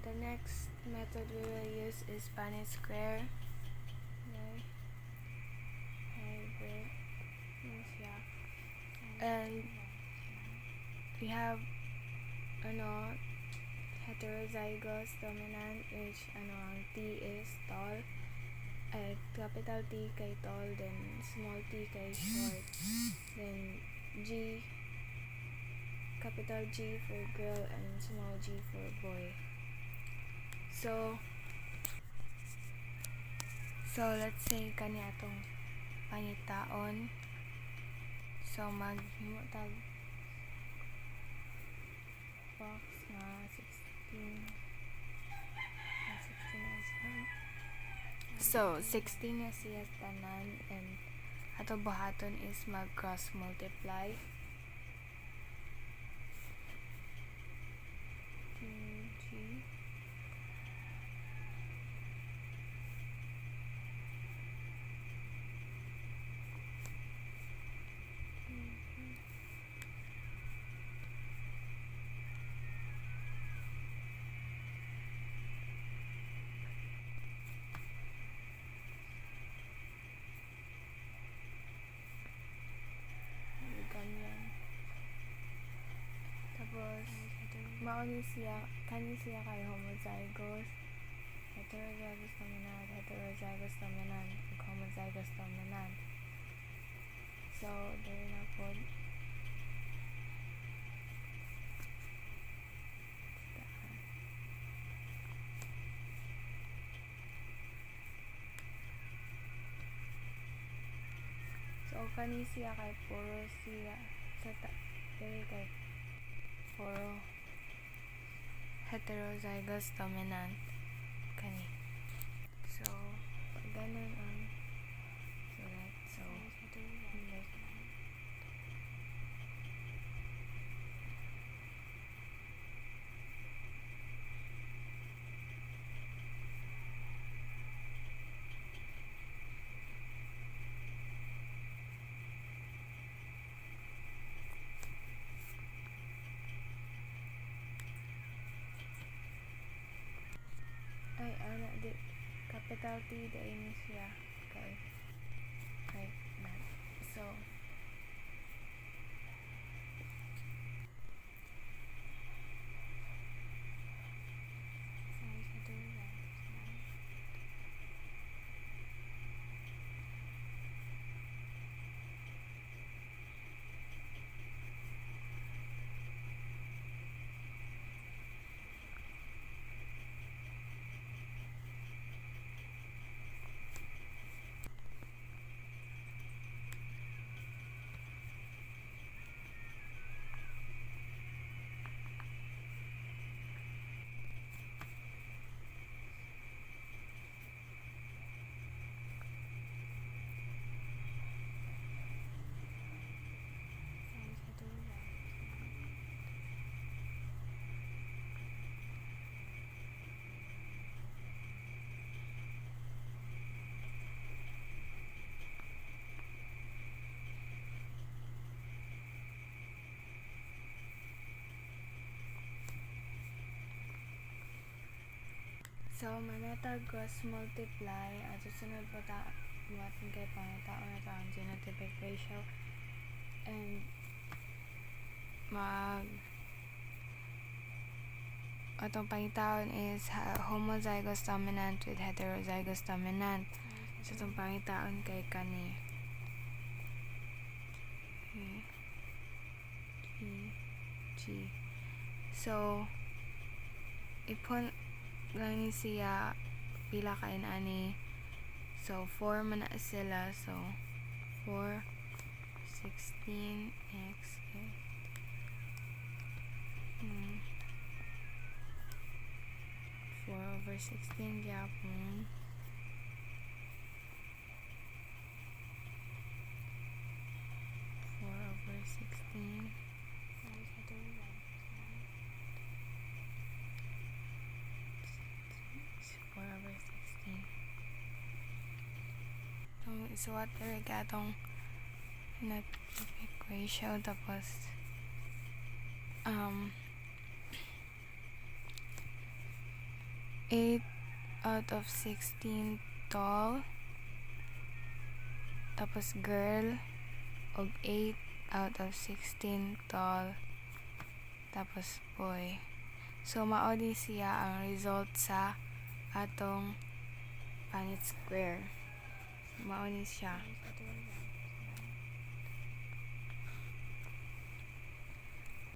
the next method we will use is Punnett square. Okay. And we have heterozygous dominant, which ang T is tall, ay capital T kay tall, then small t kay short, then G, capital G for girl and small g for boy. So let's say kani atong pangitaon. So maghimo tag box nga 16 So 16 na siya tanan, and ato buhaton is mag cross multiply. G ganyan. Tapos kani siya kay homozygous, heterozygous dominant, heterozygous dominant, ug homozygous dominant. So there na pod. So kani siya kay puro siya kay puro heterozygous dominant kani. So pag ganun ang sulat, so ana di capital T dai ni siya kay na. So manatag cross multiply at susunod po buhaton kay pangitaon na ang genotypic ratio, and atong pangitaon is homozygous dominant with heterozygous dominant. So atong pangitaon kay kani G. So ipon lang ni siya pila ka ani. So 4 man na sila, so 4 16 x 4 over 16 gyapon. Over 16 4 over 16. So isuwat diri katong genotypic ratio, tapos 8 out of 16 tall, tapos girl, og 8 out of 16 tall, tapos boy. So mao ni siya ang result sa atong Punnett square. Mao ni siya.